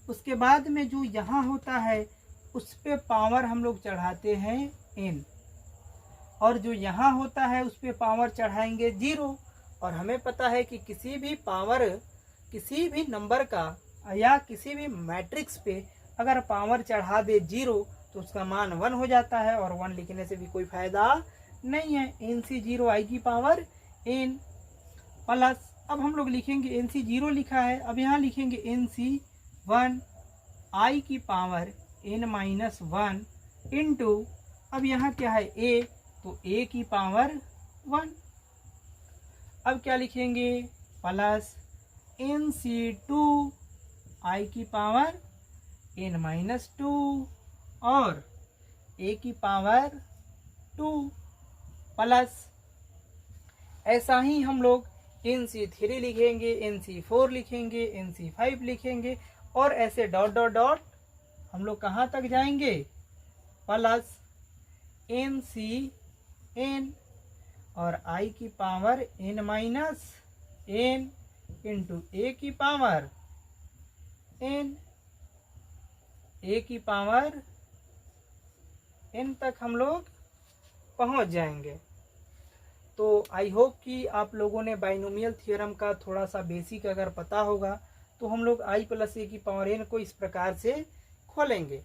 उसके बाद में जो यहाँ होता है उस पे पावर हम लोग चढ़ाते हैं n, और जो यहाँ होता है उस पे पावर चढ़ाएंगे 0। और हमें पता है कि किसी भी पावर, किसी भी नंबर का या किसी भी मैट्रिक्स पे अगर पावर चढ़ा दे 0 तो उसका मान 1 हो जाता है, और 1 लिखने से भी कोई फायदा नहीं है। NC0 i की पावर n प्लस, अब हम लोग लिखेंगे NC0 लिखा है, अब यहाँ लिखेंगे NC1 i की पावर n माइनस 1 इंटू, अब यहाँ क्या है a, तो a की पावर 1। अब क्या लिखेंगे प्लस NC2 i की पावर n माइनस 2 और a की पावर 2 प्लस, ऐसा ही हम लोग NC3 लिखेंगे, NC4 लिखेंगे, NC5 लिखेंगे, और ऐसे डॉट डॉट डॉट हम लोग कहाँ तक जाएंगे प्लस NCn और i की power n minus n into a की पावर n, a की पावर n तक हम लोग पहुंच जाएंगे। तो आई होप कि आप लोगों ने बाइनोमियल थ्योरम का थोड़ा सा बेसिक अगर पता होगा तो हम लोग i प्लस ए की पावर n को इस प्रकार से खोलेंगे।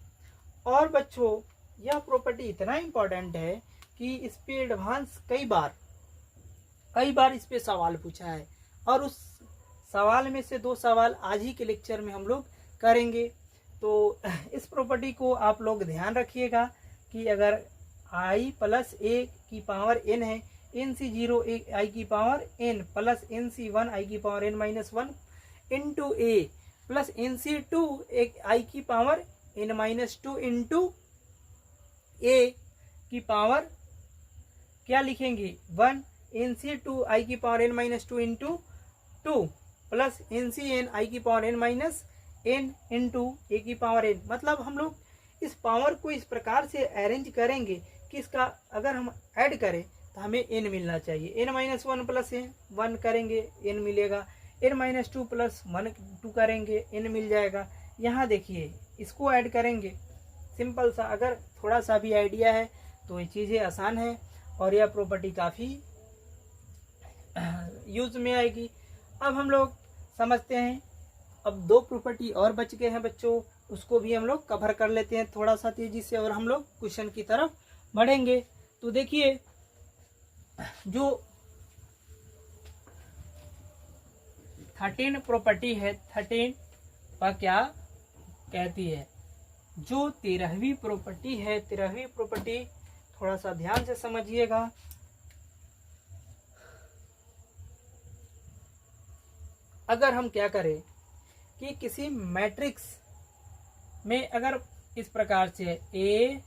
और बच्चों यह प्रॉपर्टी इतना इम्पोर्टेंट है कि इस पे एडवांस कई बार इस पे सवाल पूछा है, और उस सवाल में से 2 सवाल आज ही के लेक्चर में हम लोग करेंगे। तो इस प्रॉपर्टी को आप लोग ध्यान रखिएगा कि अगर i प्लस ए की पावर n है, NC0 i की power n plus NC1 i की power n minus 1 into a plus NC2 i की power n minus 2 into a की पावर क्या लिखेंगे 1, NC2 i की power n minus 2 into 2 plus NCn i की power n minus n into a की power n। मतलब हम लोग इस पावर को इस प्रकार से अरेंज करेंगे कि इसका अगर हम ऐड करें तो हमें n मिलना चाहिए। n माइनस 1 प्लस n 1 करेंगे n मिलेगा, n माइनस 2 प्लस 1 2 करेंगे n मिल जाएगा। यहाँ देखिए इसको ऐड करेंगे, सिंपल सा, अगर थोड़ा सा भी आइडिया है तो ये चीज़ें आसान है और यह प्रॉपर्टी काफ़ी यूज में आएगी। अब हम लोग समझते हैं, अब 2 प्रॉपर्टी और बच गए हैं बच्चों, उसको भी हम लोग कवर कर लेते हैं थोड़ा सा तेजी से, और हम लोग क्वेश्चन की तरफ बढ़ेंगे। तो देखिए जो 13 प्रॉपर्टी है, 13 वह क्या कहती है, जो 13वीं प्रॉपर्टी है, 13वीं प्रॉपर्टी थोड़ा सा ध्यान से समझिएगा। अगर हम क्या करें कि किसी मैट्रिक्स में अगर इस प्रकार से A,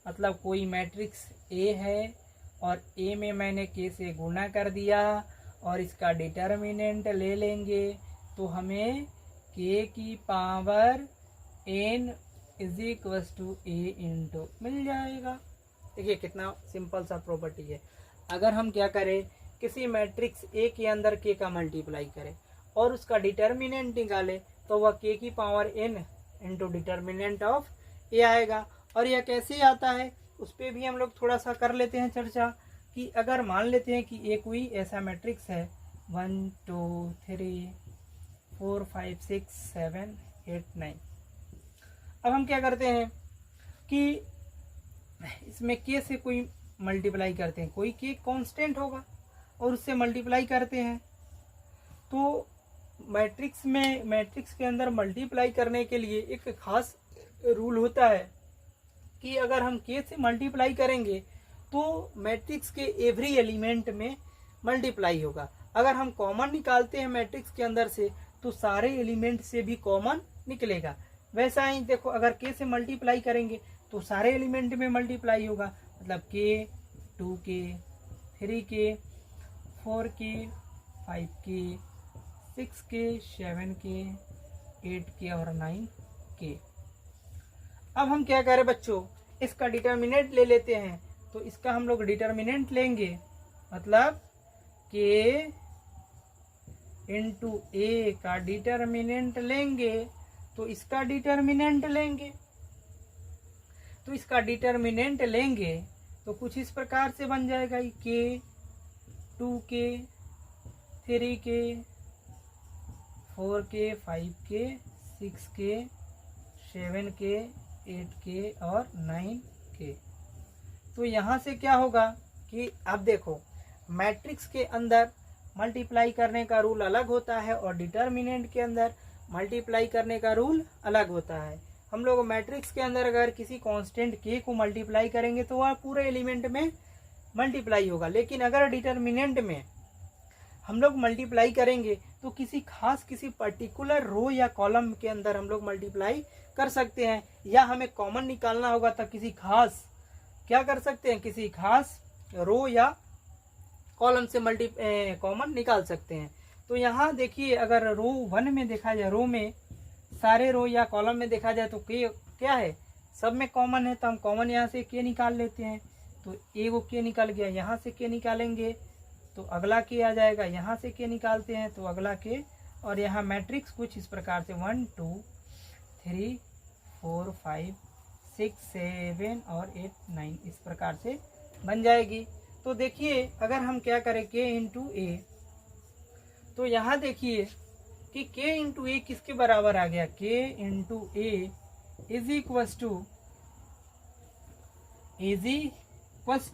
मतलब कोई मैट्रिक्स A है और A में मैंने K से गुणा कर दिया और इसका डिटर्मिनेंट ले लेंगे तो हमें K की power n is equal to A into मिल जाएगा। देखिए कितना सिंपल सा प्रॉपर्टी है। अगर हम क्या करें, किसी मैट्रिक्स A के अंदर K का मल्टीप्लाई करें और उसका डिटर्मिनेंट निकाले तो वह K की power n into determinant of A आएगा। और यह कैसे आता है उस पर भी हम लोग थोड़ा सा कर लेते हैं चर्चा, कि अगर मान लेते हैं कि एक कोई ऐसा मैट्रिक्स है 1 2 3 4 5 6 7 8 9। अब हम क्या करते हैं कि इसमें K से कोई मल्टीप्लाई करते हैं, कोई K कांस्टेंट होगा और उससे मल्टीप्लाई करते हैं। तो मैट्रिक्स के अंदर मल्टीप्लाई करने के लिए एक खास रूल होता है कि अगर हम K से मल्टीप्लाई करेंगे तो मैट्रिक्स के एवरी एलिमेंट में मल्टीप्लाई होगा। अगर हम कॉमन निकालते हैं मैट्रिक्स के अंदर से तो सारे एलिमेंट से भी कॉमन निकलेगा। वैसा ही देखो, अगर k से मल्टीप्लाई करेंगे तो सारे एलिमेंट में मल्टीप्लाई होगा, मतलब k, 2k, 3k, 4k, 5k, 6k, 7k, 8k और 9k। अब हम क्या करें बच्चों, इसका डिटर्मिनेंट ले लेते हैं। तो इसका हम लोग डिटर्मिनेंट लेंगे, मतलब k इंटू ए का डिटर्मिनेंट लेंगे, तो इसका डिटर्मिनेंट लेंगे। तो इसका डिटर्मिनेंट लेंगे तो कुछ इस प्रकार से बन जाएगा, k, 2k, 3k, 4k, 5k, 6k, 7k, 8k और 9k। तो यहाँ से क्या होगा कि अब देखो, मैट्रिक्स के अंदर मल्टीप्लाई करने का रूल अलग होता है और डिटर्मिनेंट के अंदर मल्टीप्लाई करने का रूल अलग होता है। हम लोग मैट्रिक्स के अंदर अगर किसी कांस्टेंट k को मल्टीप्लाई करेंगे तो वह पूरे एलिमेंट में मल्टीप्लाई होगा, लेकिन अगर डिटर्मिनेंट में हम लोग मल्टीप्लाई करेंगे तो किसी पर्टिकुलर रो या कॉलम के अंदर हम लोग मल्टीप्लाई कर सकते हैं, या हमें कॉमन निकालना होगा तब किसी खास क्या कर सकते हैं, किसी खास रो या कॉलम से कॉमन निकाल सकते हैं। तो यहाँ देखिए, अगर रो 1 में देखा जाए, रो में सारे रो या कॉलम में देखा जाए तो के क्या है, सब में कॉमन है, तो हम कॉमन यहाँ से के निकाल लेते हैं। तो एगो के निकल गया, यहाँ से के निकालेंगे तो अगला के आ जाएगा, यहाँ से के निकालते हैं तो अगला के, और यहाँ मैट्रिक्स कुछ इस प्रकार से 1 2 3 4 5 6 7 और 8 9 इस प्रकार से बन जाएगी। तो देखिए, अगर हम क्या करें k इंटू ए, तो यहाँ देखिए कि k इंटू ए किसके बराबर आ गया, k into A is equals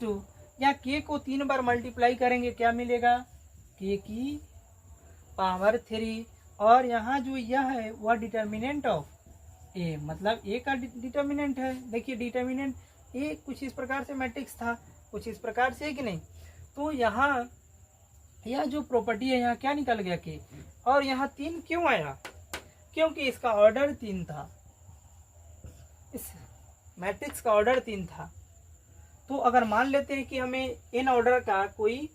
to या k को 3 बार मल्टीप्लाई करेंगे क्या मिलेगा, k की पावर 3, और यहाँ जो यह है वह डिटर्मिनेंट ऑफ ए, मतलब ए का डिटर्मिनेंट है। देखिए डिटर्मिनेंट ए कुछ इस प्रकार से मैट्रिक्स था, कुछ इस प्रकार से, कि नहीं। तो यहाँ यह जो प्रॉपर्टी है, यहाँ क्या निकल गया के, और यहाँ 3 क्यों आया, क्योंकि इसका ऑर्डर 3 था, इस मैट्रिक्स का ऑर्डर 3 था। तो अगर मान लेते हैं कि हमें n ऑर्डर का कोई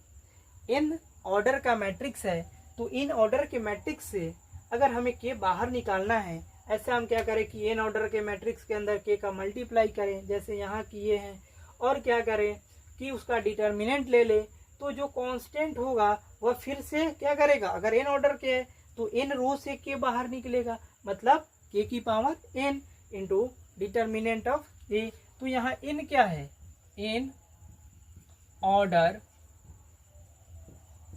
n ऑर्डर का मैट्रिक्स है, तो इन ऑर्डर के मैट्रिक्स से अगर हमें k बाहर निकालना है, ऐसे हम क्या करें कि n ऑर्डर के मैट्रिक्स के अंदर k का मल्टीप्लाई करें, जैसे यहाँ किए हैं, और क्या करें कि उसका डिटर्मिनेंट ले ले, तो जो कांस्टेंट होगा वह फिर से क्या करेगा, अगर n ऑर्डर के है तो n रो से k बाहर निकलेगा, मतलब k की power n into determinant of a। तो यहाँ n क्या है, n order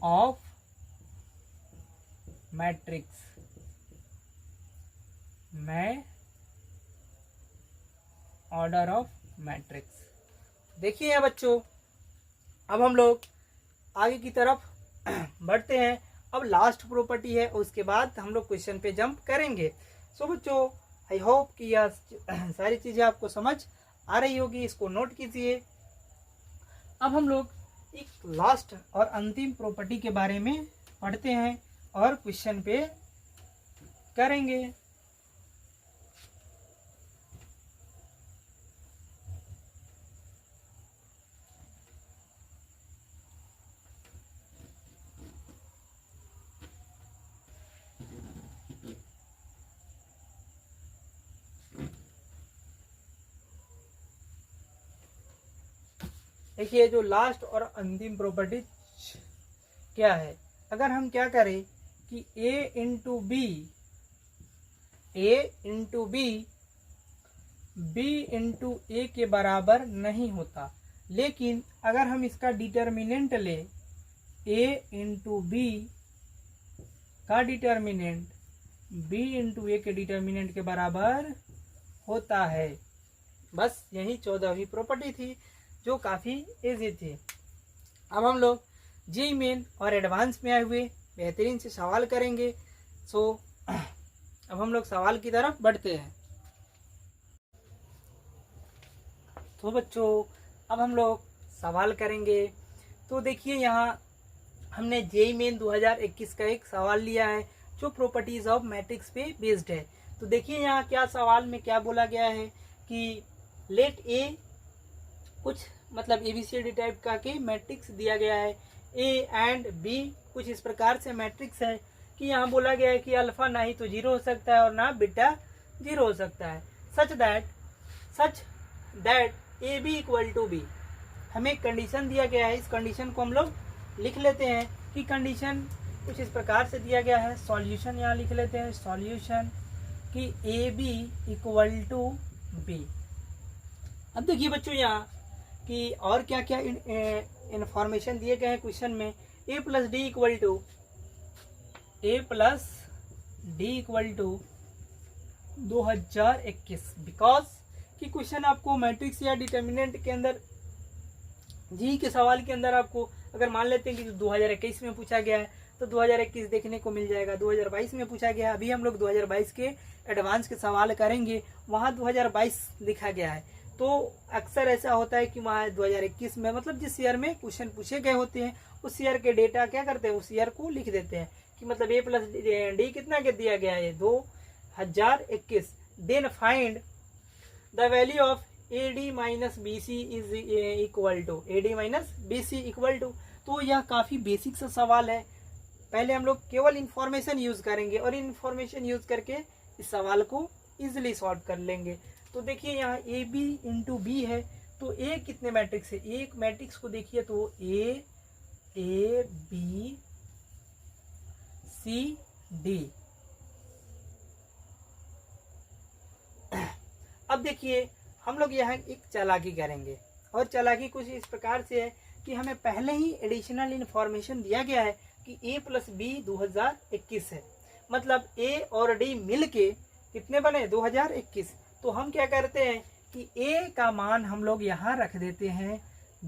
of matrix, order of matrix. देखिए यहाँ बच्चों, अब हम लोग आगे की तरफ बढ़ते हैं। अब लास्ट प्रॉपर्टी है, उसके बाद हम लोग क्वेश्चन पे जंप करेंगे। सो बच्चों, आई होप कि यह सारी चीज़ें आपको समझ आ रही होगी, इसको नोट कीजिए। अब हम लोग एक लास्ट और अंतिम प्रॉपर्टी के बारे में पढ़ते हैं और क्वेश्चन पे करेंगे। देखिए, जो लास्ट और अंतिम प्रॉपर्टी क्या है, अगर हम क्या करें कि a into B b into A के बराबर नहीं होता, लेकिन अगर हम इसका डिटर्मिनेंट ले, a इंटू बी का डिटर्मिनेंट b इंटू ए के डिटर्मिनेंट के बराबर होता है। बस यही 14वीं प्रॉपर्टी थी, जो काफ़ी इजी थी। अब हम लोग जेईई मेन और एडवांस में आए हुए बेहतरीन से सवाल करेंगे। सो अब हम लोग सवाल की तरफ बढ़ते हैं। तो बच्चों, अब हम लोग सवाल करेंगे। तो देखिए, यहाँ हमने जेईई मेन 2021 का एक सवाल लिया है, जो प्रॉपर्टीज ऑफ मैट्रिक्स पे बेस्ड है। तो देखिए यहाँ क्या सवाल में क्या बोला गया है कि लेट ए कुछ मतलब एबीसीडी टाइप का के मैट्रिक्स दिया गया है, ए एंड बी कुछ इस प्रकार से मैट्रिक्स है कि यहाँ बोला गया है कि अल्फा ना ही तो 0 हो सकता है और ना बीटा 0 हो सकता है, such that A B equal to B. हमें कंडीशन दिया गया है, इस कंडीशन को हम लोग लिख लेते हैं कि कंडीशन कुछ इस प्रकार से दिया गया है। सॉल्यूशन यहाँ लिख लेते हैं, सॉल्यूशन कि A B equal to B. अब देखिए बच्चों यहाँ कि और क्या क्या इंफॉर्मेशन दिए गए हैं क्वेश्चन में। A plus D equal to 2021, because कि क्वेश्चन आपको मैट्रिक्स या डिटर्मिनेंट के अंदर जी के सवाल के अंदर आपको अगर मान लेते हैं कि 2021 में पूछा गया है तो 2021 देखने को मिल जाएगा। 2022 में पूछा गया है, अभी हम लोग 2022 के एडवांस के सवाल करेंगे, वहाँ 2022 लिखा गया है। तो अक्सर ऐसा होता है कि वहाँ 2021 में मतलब जिस ईयर में क्वेश्चन पूछे गए होते हैं उस ईयर के डेटा क्या करते हैं, उस ईयर को लिख देते हैं कि मतलब ए प्लस डी कितना के दिया गया है 2021। Then find the value of A D minus B C is equal to तो यह काफ़ी बेसिक सा सवाल है। पहले हम लोग केवल इन्फॉर्मेशन यूज करेंगे और इन्फॉर्मेशन यूज करके इस सवाल को इजिली सॉल्व कर लेंगे। तो देखिए यहाँ ए बी इंटू बी है, तो ए कितने मैट्रिक्स है, एक मैट्रिक्स को देखिए तो ए बी सी डी। अब देखिए हम लोग यहाँ एक चालाकी करेंगे और चालाकी कुछ इस प्रकार से है कि हमें पहले ही एडिशनल इन्फॉर्मेशन दिया गया है कि a प्लस बी 2021 है, मतलब a और d मिलके कितने बने 2021। तो हम क्या करते हैं कि a का मान हम लोग यहाँ रख देते हैं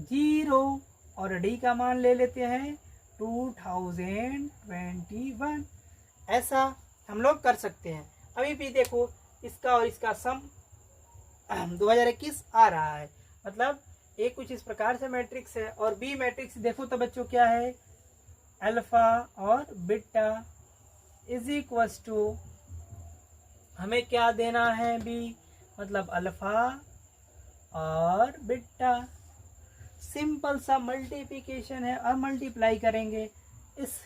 0 और d का मान ले लेते हैं 2021। ऐसा हम लोग कर सकते हैं। अभी भी देखो इसका और इसका सम 2021 आ रहा है, मतलब ए कुछ इस प्रकार से मैट्रिक्स है और बी मैट्रिक्स देखो तो बच्चों क्या है, अल्फा और बीटा इज इक्वल टू हमें क्या देना है बी, मतलब अल्फा और बीटा। सिंपल सा मल्टीप्लिकेशन है और मल्टीप्लाई करेंगे इस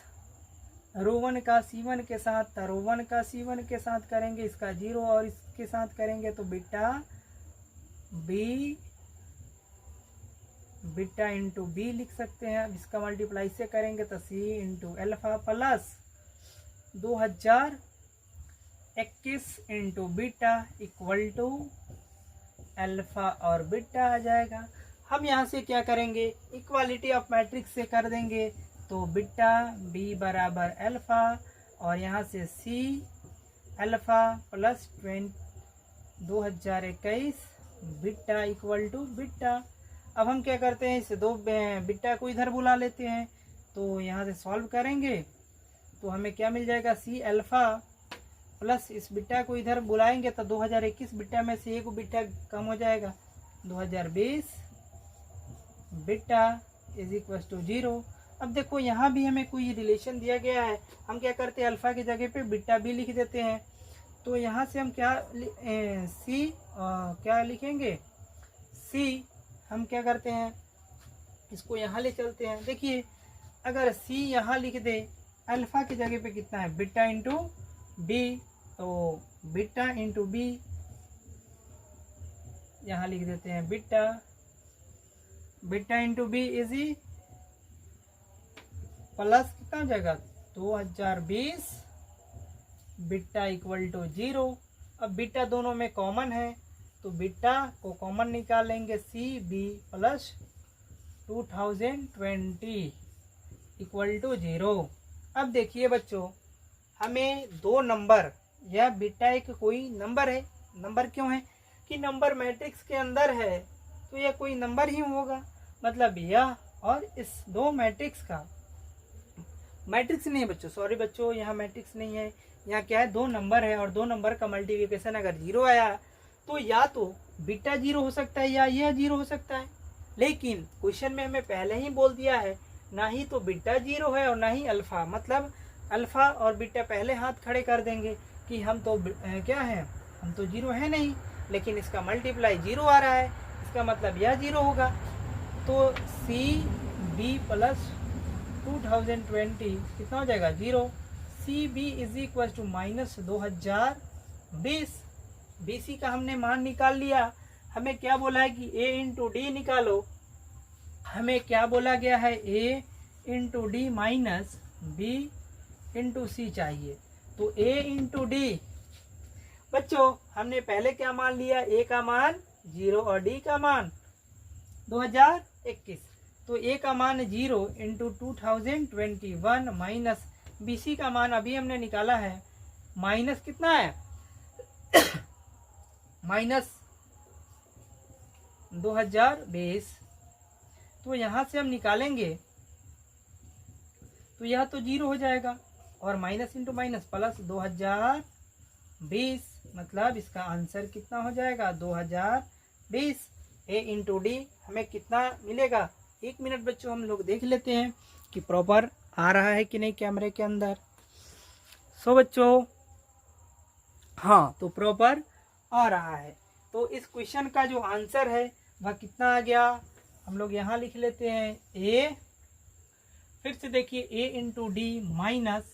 रो वन का C1 के साथ, रो वन का C1 के साथ करेंगे, इसका 0 और इसके साथ करेंगे तो बीटा इंटू बी लिख सकते हैं। अब इसका मल्टीप्लाई से करेंगे तो C into alpha plus 2021 into beta equal to alpha और बीटा आ जाएगा। हम यहाँ से क्या करेंगे, इक्वालिटी ऑफ मैट्रिक्स से कर देंगे तो बीटा बी बराबर अल्फा और यहाँ से C alpha plus 2021 beta equal to beta. अब हम क्या करते हैं, इसे दो बीटा को इधर बुला लेते हैं तो यहाँ से सॉल्व करेंगे तो हमें क्या मिल जाएगा, C अल्फा प्लस इस बीटा को इधर बुलाएंगे तो 2021 बीटा में से एक बीटा कम हो जाएगा, 2020 बीटा इज इक्वल टू 0। अब देखो यहाँ भी हमें कोई रिलेशन दिया गया है, हम क्या करते हैं अल्फा की जगह पे बीटा भी लिख देते हैं। तो यहाँ से हम क्या क्या लिखेंगे, C हम क्या करते हैं इसको यहाँ ले चलते हैं। देखिए अगर C यहाँ लिख दे अल्फा की जगह पे कितना है बीटा इंटू बी, तो बीटा इंटू बी यहाँ लिख देते हैं beta into B is plus कितना हो जाएगा 2020 बीटा इक्वल टू 0। अब बीटा दोनों में कॉमन है तो बीटा को कॉमन निकालेंगे, C B plus 2020 equal to 0। अब देखिए बच्चों हमें दो नंबर, यह बीटा एक कोई नंबर है, नंबर क्यों है कि नंबर मैट्रिक्स के अंदर है तो यह कोई नंबर ही होगा, मतलब यह और इस दो मैट्रिक्स का, मैट्रिक्स नहीं है बच्चों, सॉरी बच्चों यहाँ मैट्रिक्स नहीं है, यहाँ क्या है दो नंबर है और दो नंबर का मल्टीप्लिकेशन अगर 0 आया तो या तो बीटा 0 हो सकता है या यह 0 हो सकता है। लेकिन क्वेश्चन में हमें पहले ही बोल दिया है ना ही तो बीटा 0 है और ना ही अल्फा, मतलब अल्फ़ा और बीटा पहले हाथ खड़े कर देंगे कि हम तो क्या है, हम तो जीरो है नहीं, लेकिन इसका मल्टीप्लाई जीरो आ रहा है, इसका मतलब यह जीरो होगा। तो सी बी प्लस 2020 कितना हो जाएगा, zero. C B is equal to minus 2020। B C का हमने मान निकाल लिया। हमें क्या बोला है कि ए इंटू डी निकालो। हमें क्या बोला गया है, A into D minus B into C चाहिए। तो ए इंटू डी, बच्चों हमने पहले क्या मान लिया, ए का मान जीरो और डी का मान 2021। तो ए का मान zero into 2021 minus B C का मान अभी हमने निकाला है, माइनस कितना है माइनस 2020। तो यहाँ से हम निकालेंगे तो यह तो जीरो हो जाएगा, और माइनस इंटू माइनस प्लस 2020, मतलब इसका आंसर कितना हो जाएगा 2020। ए इंटू डी हमें कितना मिलेगा। 1 मिनट बच्चों हम लोग देख लेते हैं कि प्रॉपर आ रहा है कि नहीं कैमरे के अंदर। सो बच्चों हाँ, तो प्रॉपर आ रहा है। तो इस क्वेश्चन का जो आंसर है वह कितना आ गया, हम लोग यहाँ लिख लेते हैं ए, फिर से देखिए A into D minus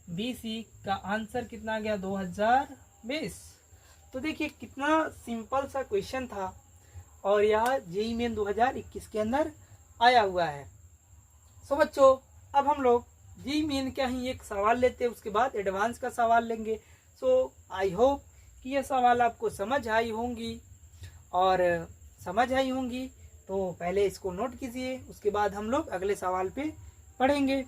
B C का आंसर कितना आ गया 2020। तो देखिए कितना सिंपल सा क्वेश्चन था, और यह जेईई मेन 2021 के अंदर आया हुआ है। सो बच्चों अब हम लोग जेईई मेन का ही एक सवाल लेते हैं, उसके बाद एडवांस का सवाल लेंगे। सो आई होप कि यह सवाल आपको समझ आई होंगी, और समझ आई होंगी तो पहले इसको नोट कीजिए, उसके बाद हम लोग अगले सवाल पे पढ़ेंगे।